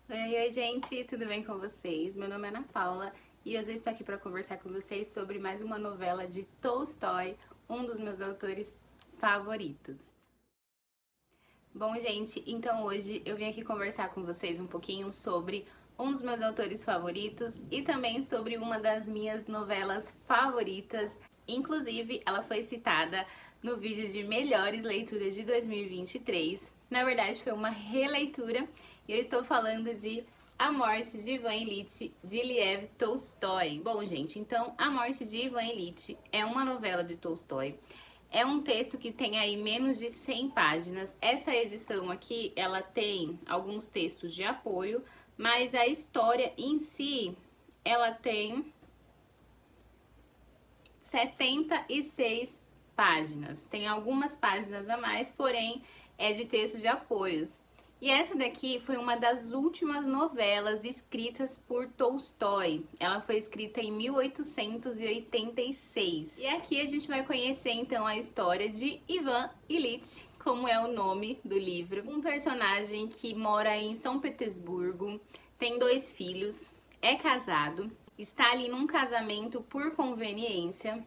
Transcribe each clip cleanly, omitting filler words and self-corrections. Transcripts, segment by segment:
Oi, gente, tudo bem com vocês? Meu nome é Ana Paula e hoje eu estou aqui para conversar com vocês sobre mais uma novela de Tolstói, um dos meus autores favoritos. Bom, gente, então hoje eu vim aqui conversar com vocês um pouquinho sobre um dos meus autores favoritos e também sobre uma das minhas novelas favoritas. Inclusive, ela foi citada no vídeo de melhores leituras de 2023. Na verdade, foi uma releitura e eu estou falando de A Morte de Ivan Ilitch, de Lev Tolstói. Bom, gente, então A Morte de Ivan Ilitch é uma novela de Tolstói. É um texto que tem aí menos de 100 páginas. Essa edição aqui, ela tem alguns textos de apoio, mas a história em si, ela tem 76 páginas. Tem algumas páginas a mais, porém é de texto de apoio. E essa daqui foi uma das últimas novelas escritas por Tolstói. Ela foi escrita em 1886. E aqui a gente vai conhecer então a história de Ivan Ilitch, como é o nome do livro. Um personagem que mora em São Petersburgo, tem 2 filhos, é casado, está ali num casamento por conveniência.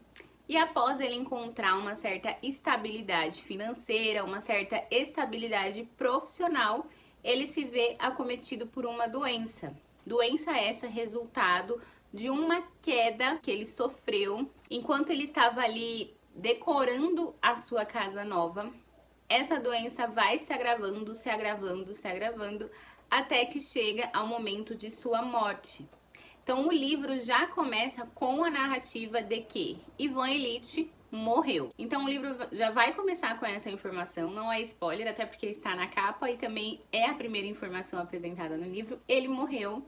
E após ele encontrar uma certa estabilidade financeira, uma certa estabilidade profissional, ele se vê acometido por uma doença. Doença essa resultado de uma queda que ele sofreu enquanto ele estava ali decorando a sua casa nova. Essa doença vai se agravando, se agravando, se agravando, até que chega ao momento de sua morte. Então o livro já começa com a narrativa de que Ivan Ilitch morreu. Então o livro já vai começar com essa informação, não é spoiler, até porque está na capa e também é a primeira informação apresentada no livro. Ele morreu.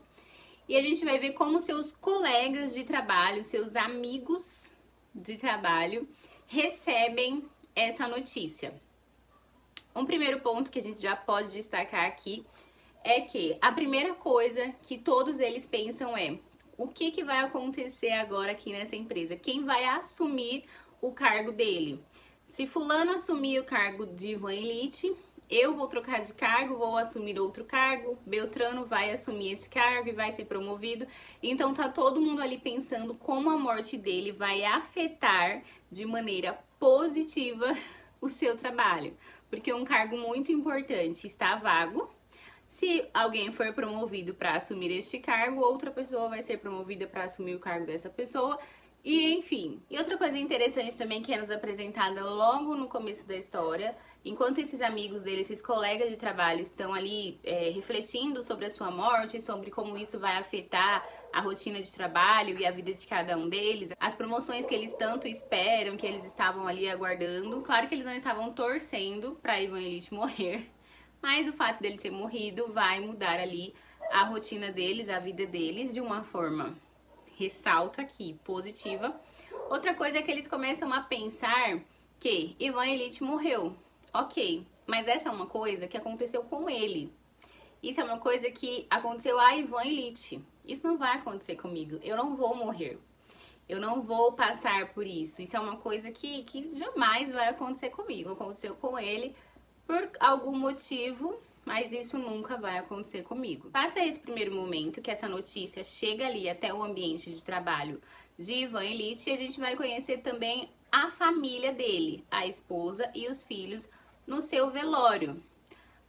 E a gente vai ver como seus colegas de trabalho, seus amigos de trabalho recebem essa notícia. Um primeiro ponto que a gente já pode destacar aqui é que a primeira coisa que todos eles pensam é: o que vai acontecer agora aqui nessa empresa? Quem vai assumir o cargo dele? Se fulano assumir o cargo de Ivan Ilitch, eu vou trocar de cargo, vou assumir outro cargo, Beltrano vai assumir esse cargo e vai ser promovido. Então tá todo mundo ali pensando como a morte dele vai afetar de maneira positiva o seu trabalho. Porque um cargo muito importante está vago. Se alguém for promovido para assumir este cargo, outra pessoa vai ser promovida para assumir o cargo dessa pessoa, e enfim. E outra coisa interessante também que é nos apresentada logo no começo da história, enquanto esses amigos dele, esses colegas de trabalho estão ali refletindo sobre a sua morte, sobre como isso vai afetar a rotina de trabalho e a vida de cada um deles, as promoções que eles tanto esperam, que eles estavam ali aguardando. Claro que eles não estavam torcendo para Ivan Ilitch morrer, mas o fato dele ter morrido vai mudar ali a rotina deles, a vida deles, de uma forma, ressalto aqui, positiva. Outra coisa é que eles começam a pensar que Ivan Ilitch morreu. Ok, mas essa é uma coisa que aconteceu com ele. Isso é uma coisa que aconteceu a Ivan Ilitch. Isso não vai acontecer comigo. Eu não vou morrer. Eu não vou passar por isso. Isso é uma coisa que jamais vai acontecer comigo. Aconteceu com ele por algum motivo, mas isso nunca vai acontecer comigo. Passa esse primeiro momento, que essa notícia chega ali até o ambiente de trabalho de Ivan Ilitch, e a gente vai conhecer também a família dele, a esposa e os filhos, no seu velório.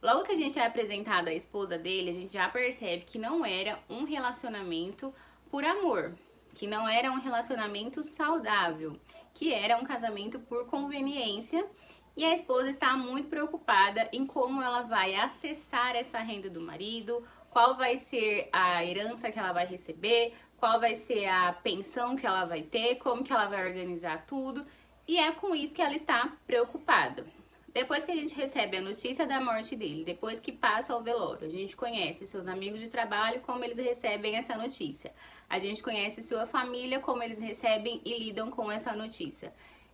Logo que a gente é apresentado a esposa dele, a gente já percebe que não era um relacionamento por amor, que não era um relacionamento saudável, que era um casamento por conveniência. E a esposa está muito preocupada em como ela vai acessar essa renda do marido, qual vai ser a herança que ela vai receber, qual vai ser a pensão que ela vai ter, como que ela vai organizar tudo. E é com isso que ela está preocupada. Depois que a gente recebe a notícia da morte dele, depois que passa ao velório, a gente conhece seus amigos de trabalho, como eles recebem essa notícia. A gente conhece sua família, como eles recebem e lidam com essa notícia.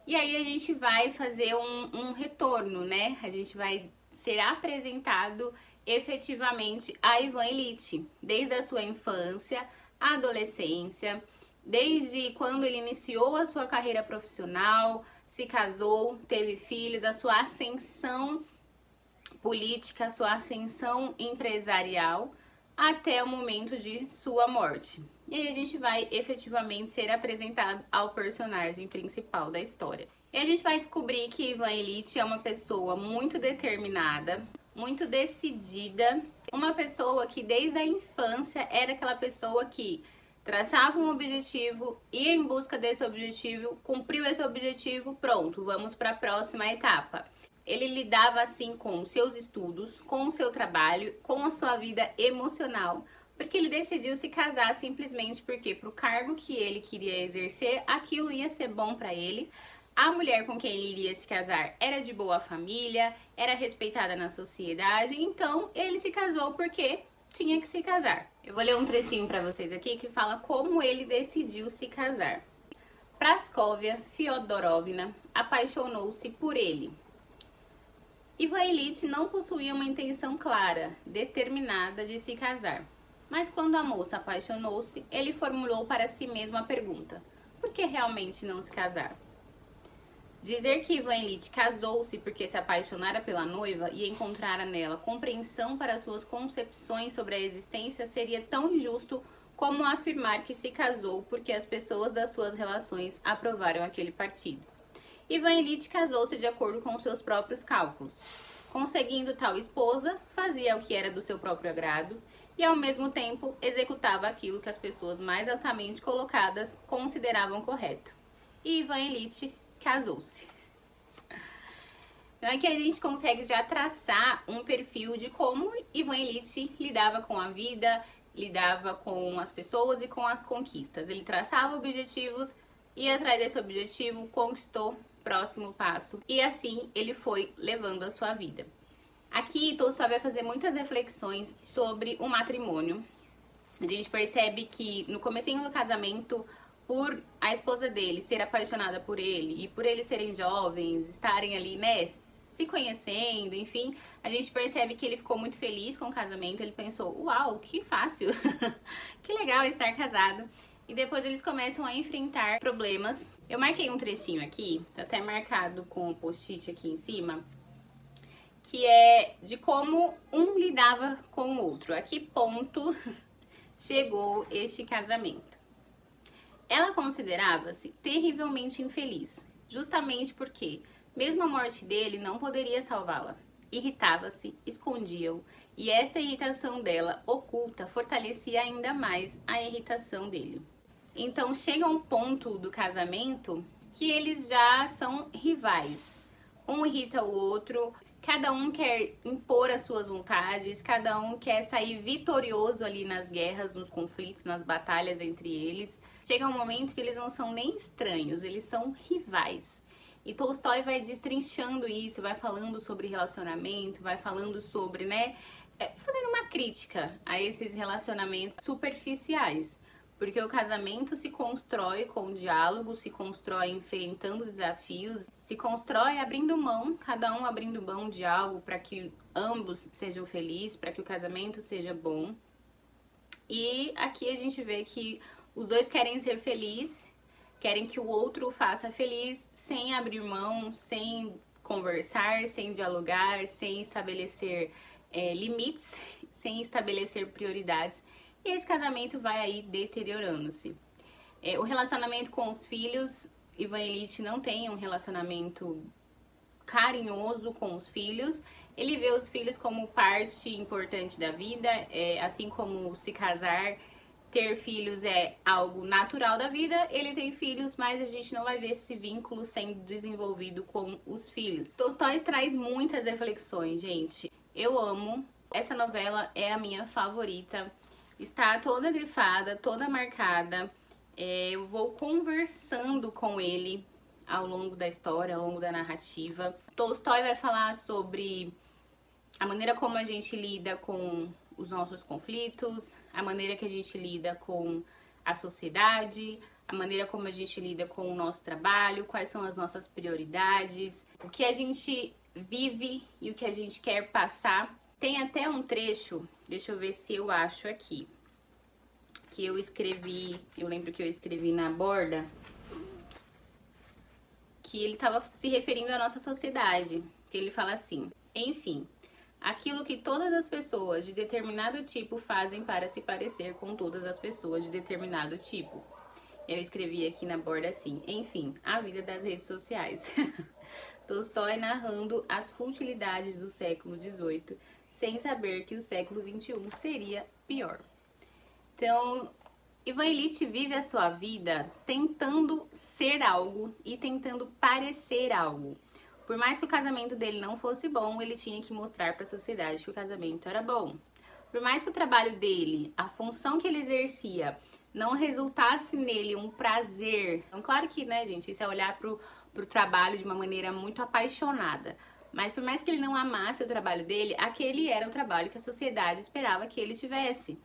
E aí a gente vai fazer um retorno, né? A gente vai ser apresentado efetivamente a Ivan Ilitch, desde a sua infância, a adolescência, desde quando ele iniciou a sua carreira profissional, se casou, teve filhos, a sua ascensão política, a sua ascensão empresarial, até o momento de sua morte. E aí a gente vai efetivamente ser apresentado ao personagem principal da história. E a gente vai descobrir que Ivan Ilitch é uma pessoa muito determinada, muito decidida, uma pessoa que desde a infância era aquela pessoa que traçava um objetivo, ia em busca desse objetivo, cumpriu esse objetivo, pronto, vamos para a próxima etapa. Ele lidava assim com os seus estudos, com o seu trabalho, com a sua vida emocional, porque ele decidiu se casar simplesmente porque para o cargo que ele queria exercer, aquilo ia ser bom para ele. A mulher com quem ele iria se casar era de boa família, era respeitada na sociedade, então ele se casou porque tinha que se casar. Eu vou ler um trechinho para vocês aqui que fala como ele decidiu se casar. Praskovia Fyodorovna apaixonou-se por ele. Ivan Ilitch não possuía uma intenção clara, determinada de se casar. Mas quando a moça apaixonou-se, ele formulou para si mesmo a pergunta: por que realmente não se casar? Dizer que Ivan Ilitch casou-se porque se apaixonara pela noiva e encontrara nela compreensão para suas concepções sobre a existência seria tão injusto como afirmar que se casou porque as pessoas das suas relações aprovaram aquele partido. Ivan Ilitch casou-se de acordo com seus próprios cálculos. Conseguindo tal esposa, fazia o que era do seu próprio agrado e, ao mesmo tempo, executava aquilo que as pessoas mais altamente colocadas consideravam correto. E Ivan Ilitch casou-se. Então aqui a gente consegue já traçar um perfil de como Ivan Ilitch lidava com a vida, lidava com as pessoas e com as conquistas. Ele traçava objetivos, ia atrás desse objetivo, conquistou, próximo passo, e assim ele foi levando a sua vida. Aqui Tolstói vai fazer muitas reflexões sobre o matrimônio. A gente percebe que no comecinho do casamento, por a esposa dele ser apaixonada por ele e por eles serem jovens, estarem ali, né, se conhecendo, enfim, a gente percebe que ele ficou muito feliz com o casamento. Ele pensou: uau, que fácil, que legal estar casado. E depois eles começam a enfrentar problemas. Eu marquei um trechinho aqui, tá até marcado com um post-it aqui em cima, que é de como um lidava com o outro. A que ponto chegou este casamento? Ela considerava-se terrivelmente infeliz, justamente porque, mesmo a morte dele, não poderia salvá-la. Irritava-se, escondia-o, e esta irritação dela, oculta, fortalecia ainda mais a irritação dele. Então chega um ponto do casamento que eles já são rivais. Um irrita o outro, cada um quer impor as suas vontades, cada um quer sair vitorioso ali nas guerras, nos conflitos, nas batalhas entre eles. Chega um momento que eles não são nem estranhos, eles são rivais. E Tolstói vai destrinchando isso, vai falando sobre relacionamento, vai falando sobre, né, fazendo uma crítica a esses relacionamentos superficiais. Porque o casamento se constrói com diálogo, se constrói enfrentando os desafios, se constrói abrindo mão, cada um abrindo mão de algo para que ambos sejam felizes, para que o casamento seja bom. E aqui a gente vê que os dois querem ser felizes, querem que o outro faça feliz, sem abrir mão, sem conversar, sem dialogar, sem estabelecer limites, sem estabelecer prioridades. E esse casamento vai aí deteriorando-se. O relacionamento com os filhos, Ivan Ilitch não tem um relacionamento carinhoso com os filhos. Ele vê os filhos como parte importante da vida, assim como se casar, ter filhos é algo natural da vida. Ele tem filhos, mas a gente não vai ver esse vínculo sendo desenvolvido com os filhos. Tolstói traz muitas reflexões, gente. Eu amo. Essa novela é a minha favorita. Está toda grifada, toda marcada. Eu vou conversando com ele ao longo da história, ao longo da narrativa. Tolstói vai falar sobre a maneira como a gente lida com os nossos conflitos, a maneira que a gente lida com a sociedade, a maneira como a gente lida com o nosso trabalho, quais são as nossas prioridades, o que a gente vive e o que a gente quer passar. Tem até um trecho, deixa eu ver se eu acho aqui, que eu escrevi, eu lembro que eu escrevi na borda, que ele estava se referindo à nossa sociedade, que ele fala assim: enfim, aquilo que todas as pessoas de determinado tipo fazem para se parecer com todas as pessoas de determinado tipo. Eu escrevi aqui na borda assim, enfim, a vida das redes sociais. Tolstói narrando as futilidades do século XVIII, sem saber que o século XXI seria pior. Então, Ivan Illich vive a sua vida tentando ser algo e tentando parecer algo. Por mais que o casamento dele não fosse bom, ele tinha que mostrar para a sociedade que o casamento era bom. Por mais que o trabalho dele, a função que ele exercia, não resultasse nele um prazer. Então, claro que, né, gente, isso é olhar pro trabalho de uma maneira muito apaixonada. Mas por mais que ele não amasse o trabalho dele, aquele era o trabalho que a sociedade esperava que ele tivesse.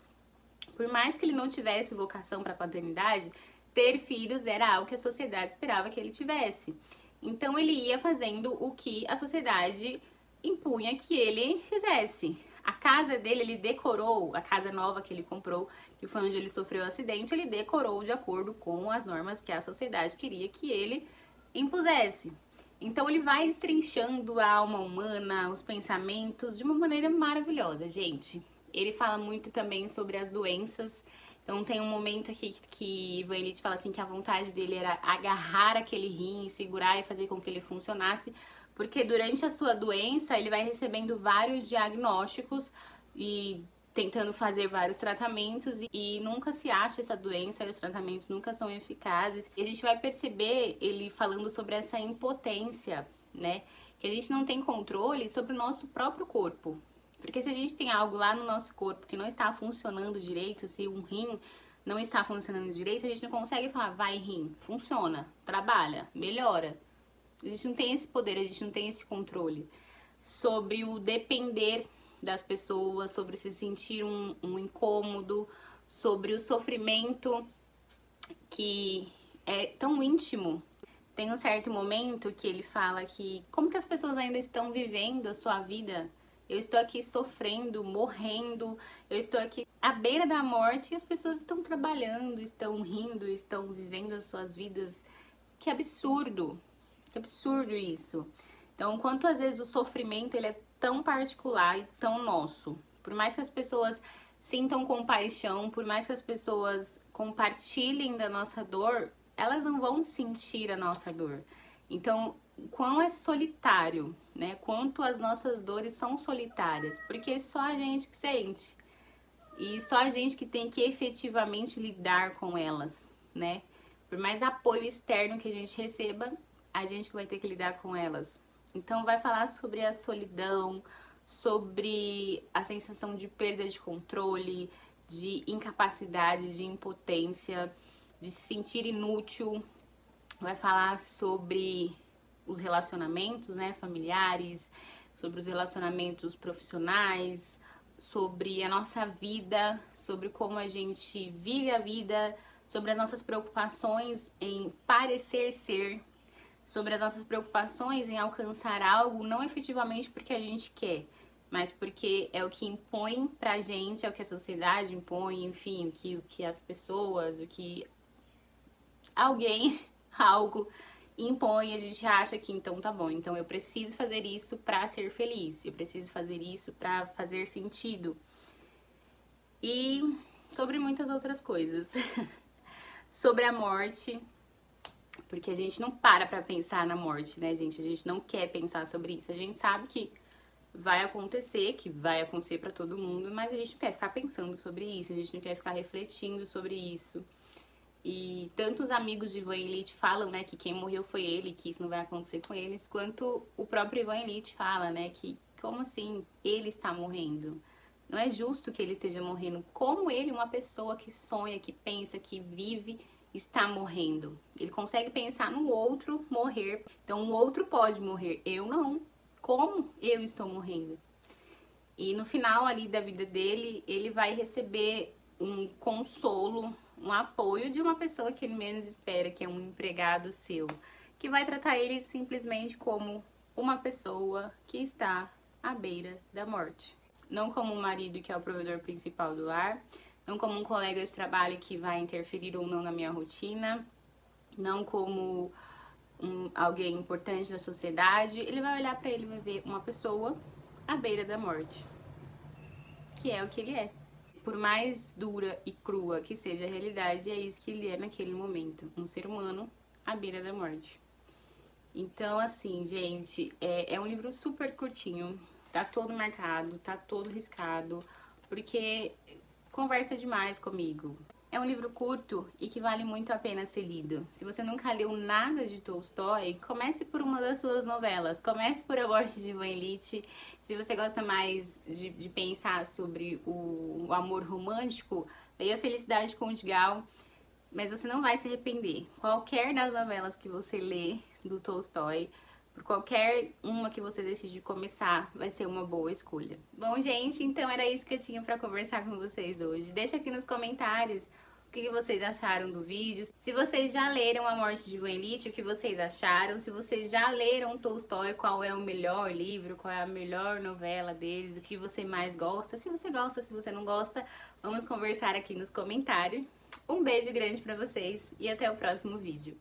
Por mais que ele não tivesse vocação para a paternidade, ter filhos era algo que a sociedade esperava que ele tivesse. Então ele ia fazendo o que a sociedade impunha que ele fizesse. A casa dele, ele decorou, a casa nova que ele comprou, que foi onde ele sofreu o acidente, ele decorou de acordo com as normas que a sociedade queria que ele impusesse. Então ele vai destrinchando a alma humana, os pensamentos, de uma maneira maravilhosa, gente. Ele fala muito também sobre as doenças. Então tem um momento aqui que Ivan Illich fala assim que a vontade dele era agarrar aquele rim, segurar e fazer com que ele funcionasse, porque durante a sua doença ele vai recebendo vários diagnósticos e tentando fazer vários tratamentos e nunca se acha essa doença, os tratamentos nunca são eficazes. E a gente vai perceber ele falando sobre essa impotência, né? Que a gente não tem controle sobre o nosso próprio corpo. Porque se a gente tem algo lá no nosso corpo que não está funcionando direito, se um rim não está funcionando direito, a gente não consegue falar, vai rim, funciona, trabalha, melhora. A gente não tem esse poder, a gente não tem esse controle sobre o depender das pessoas, sobre se sentir um incômodo, sobre o sofrimento que é tão íntimo. Tem um certo momento que ele fala que como que as pessoas ainda estão vivendo a sua vida. Eu estou aqui sofrendo, morrendo, eu estou aqui à beira da morte e as pessoas estão trabalhando, estão rindo, estão vivendo as suas vidas. Que absurdo isso. Então, quanto às vezes o sofrimento ele é tão particular e tão nosso. Por mais que as pessoas sintam compaixão, por mais que as pessoas compartilhem da nossa dor, elas não vão sentir a nossa dor. Então, quão é solitário, né? Quanto as nossas dores são solitárias, porque só a gente que sente. E só a gente que tem que efetivamente lidar com elas, né? Por mais apoio externo que a gente receba, a gente vai ter que lidar com elas. Então vai falar sobre a solidão, sobre a sensação de perda de controle, de incapacidade, de impotência, de se sentir inútil. Vai falar sobre os relacionamentos, né, familiares, sobre os relacionamentos profissionais, sobre a nossa vida, sobre como a gente vive a vida, sobre as nossas preocupações em parecer ser, sobre as nossas preocupações em alcançar algo, não efetivamente porque a gente quer, mas porque é o que impõe pra gente, é o que a sociedade impõe, enfim, o que as pessoas, o que alguém, algo impõe, a gente acha que então tá bom, então eu preciso fazer isso pra ser feliz, eu preciso fazer isso pra fazer sentido. E sobre muitas outras coisas. Sobre a morte, porque a gente não para pra pensar na morte, né, gente? A gente não quer pensar sobre isso. A gente sabe que vai acontecer pra todo mundo, mas a gente não quer ficar pensando sobre isso, a gente não quer ficar refletindo sobre isso. E tanto os amigos de Ivan Illich falam, né, que quem morreu foi ele, que isso não vai acontecer com eles, quanto o próprio Ivan Illich fala, né, que como assim ele está morrendo? Não é justo que ele esteja morrendo. Como ele, uma pessoa que sonha, que pensa, que vive, está morrendo? Ele consegue pensar no outro morrer. Então o outro pode morrer, eu não. Como eu estou morrendo? E no final ali da vida dele, ele vai receber um consolo, um apoio de uma pessoa que ele menos espera, que é um empregado seu, que vai tratar ele simplesmente como uma pessoa que está à beira da morte. Não como um marido que é o provedor principal do lar, não como um colega de trabalho que vai interferir ou não na minha rotina, não como alguém importante da sociedade. Ele vai olhar pra ele e vai ver uma pessoa à beira da morte, que é o que ele é. Por mais dura e crua que seja a realidade, é isso que ele é naquele momento, um ser humano à beira da morte. Então, assim, gente, é um livro super curtinho, tá todo marcado, tá todo riscado, porque conversa demais comigo. É um livro curto e que vale muito a pena ser lido. Se você nunca leu nada de Tolstói, comece por uma das suas novelas. Comece por A Morte de Ivan Ilitch. Se você gosta mais de pensar sobre o amor romântico, leia Felicidade Conjugal. Mas você não vai se arrepender. Qualquer das novelas que você lê do Tolstói, por qualquer uma que você decide começar, vai ser uma boa escolha. Bom, gente, então era isso que eu tinha pra conversar com vocês hoje. Deixa aqui nos comentários o que vocês acharam do vídeo. Se vocês já leram A Morte de Ivan Ilitch, o que vocês acharam. Se vocês já leram Tolstói, qual é o melhor livro, qual é a melhor novela deles, o que você mais gosta. Se você gosta, se você não gosta, vamos conversar aqui nos comentários. Um beijo grande pra vocês e até o próximo vídeo.